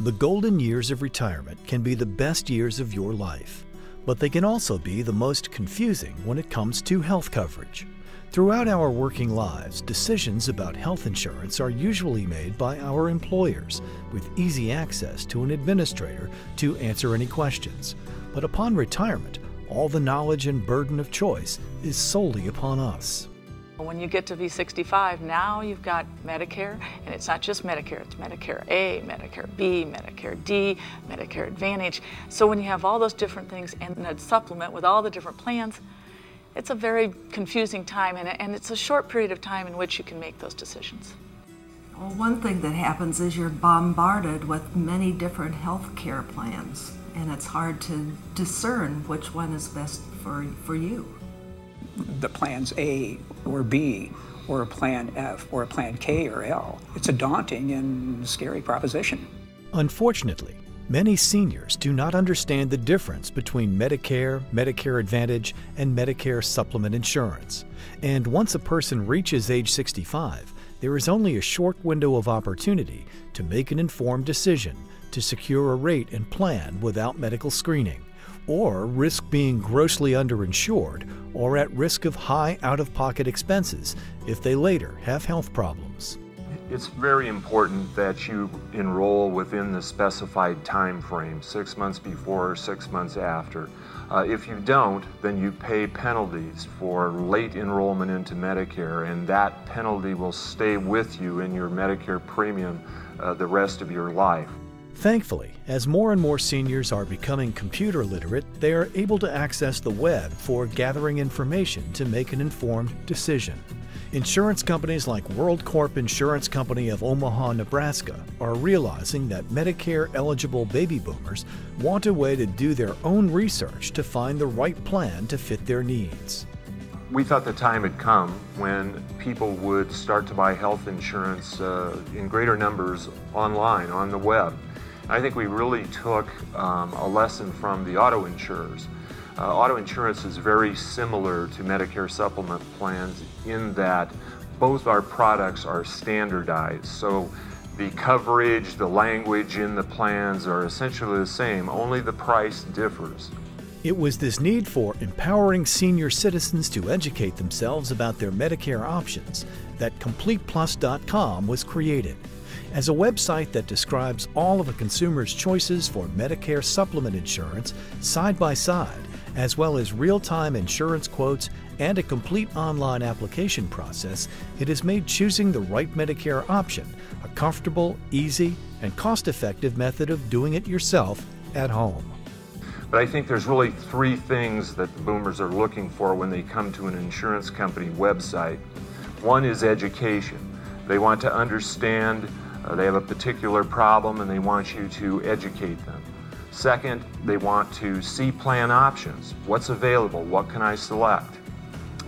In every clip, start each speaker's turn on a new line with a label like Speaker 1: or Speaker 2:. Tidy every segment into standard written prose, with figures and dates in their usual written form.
Speaker 1: The golden years of retirement can be the best years of your life, but they can also be the most confusing when it comes to health coverage. Throughout our working lives, decisions about health insurance are usually made by our employers, with easy access to an administrator to answer any questions. But upon retirement, all the knowledge and burden of choice is solely upon us.
Speaker 2: When you get to be 65, now you've got Medicare, and it's not just Medicare, it's Medicare A, Medicare B, Medicare D, Medicare Advantage. So when you have all those different things and a supplement with all the different plans, it's a very confusing time, and it's a short period of time in which you can make those decisions.
Speaker 3: Well, one thing that happens is you're bombarded with many different health care plans, and it's hard to discern which one is best for you.
Speaker 4: The plans A or B or a plan F or a plan K or L. It's a daunting and scary proposition.
Speaker 1: Unfortunately, many seniors do not understand the difference between Medicare, Medicare Advantage, and Medicare supplement insurance. And once a person reaches age 65, there is only a short window of opportunity to make an informed decision to secure a rate and plan without medical screening, or risk being grossly underinsured or at risk of high out-of-pocket expenses if they later have health problems.
Speaker 5: It's very important that you enroll within the specified time frame, 6 months before or 6 months after. If you don't, then you pay penalties for late enrollment into Medicare, and that penalty will stay with you in your Medicare premium the rest of your life.
Speaker 1: Thankfully, as more and more seniors are becoming computer literate, they are able to access the web for gathering information to make an informed decision. Insurance companies like WorldCorp Insurance Company of Omaha, Nebraska are realizing that Medicare-eligible baby boomers want a way to do their own research to find the right plan to fit their needs.
Speaker 5: We thought the time had come when people would start to buy health insurance in greater numbers online, on the web. I think we really took a lesson from the auto insurers. Auto insurance is very similar to Medicare supplement plans in that both our products are standardized. So the coverage, the language in the plans are essentially the same, only the price differs.
Speaker 1: It was this need for empowering senior citizens to educate themselves about their Medicare options that CompletePlus.com was created. As a website that describes all of a consumer's choices for Medicare supplement insurance side by side, as well as real-time insurance quotes and a complete online application process, it has made choosing the right Medicare option a comfortable, easy, and cost-effective method of doing it yourself at home.
Speaker 5: But I think there's really three things that the boomers are looking for when they come to an insurance company website. One is education. They want to understand they have a particular problem and they want you to educate them. Second, they want to see plan options. What's available? What can I select?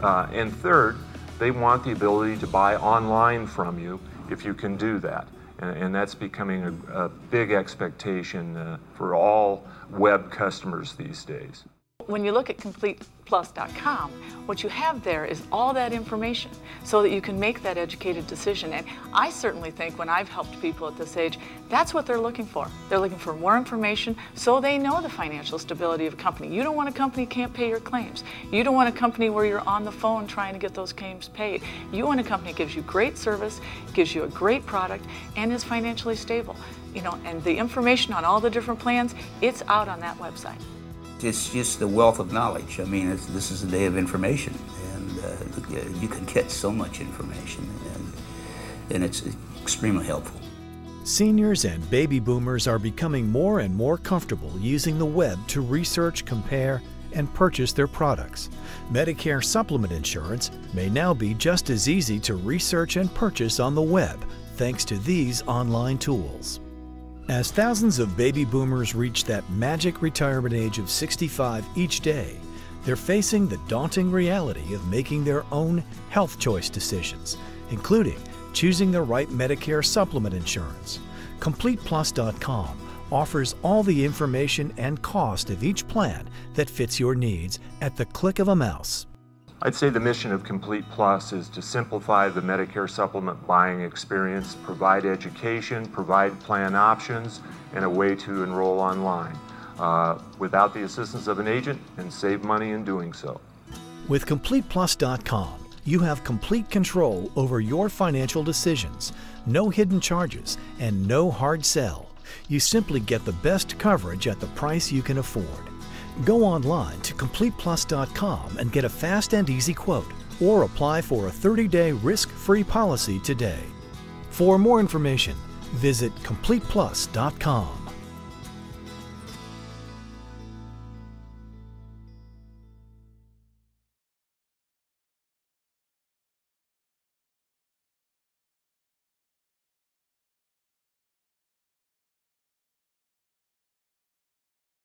Speaker 5: And third, they want the ability to buy online from you if you can do that. And that's becoming a big expectation for all web customers these days.
Speaker 2: When you look at CompletePlus.com, what you have there is all that information so that you can make that educated decision. And I certainly think when I've helped people at this age, that's what they're looking for. They're looking for more information so they know the financial stability of a company. You don't want a company that can't pay your claims. You don't want a company where you're on the phone trying to get those claims paid. You want a company that gives you great service, gives you a great product, and is financially stable. You know, and the information on all the different plans, it's out on that website.
Speaker 6: It's just the wealth of knowledge. I mean, this is a day of information, and you can get so much information, and it's extremely helpful.
Speaker 1: Seniors and baby boomers are becoming more and more comfortable using the web to research, compare, and purchase their products. Medicare supplement insurance may now be just as easy to research and purchase on the web, thanks to these online tools. As thousands of baby boomers reach that magic retirement age of 65 each day, they're facing the daunting reality of making their own health choice decisions, including choosing the right Medicare supplement insurance. CompletePlus.com offers all the information and cost of each plan that fits your needs at the click of a mouse.
Speaker 5: I'd say the mission of Complete Plus is to simplify the Medicare supplement buying experience, provide education, provide plan options, and a way to enroll online without the assistance of an agent, and save money in doing so.
Speaker 1: With CompletePlus.com, you have complete control over your financial decisions, no hidden charges, and no hard sell. You simply get the best coverage at the price you can afford. Go online to CompletePlus.com and get a fast and easy quote, or apply for a 30-day risk-free policy today. For more information, visit CompletePlus.com.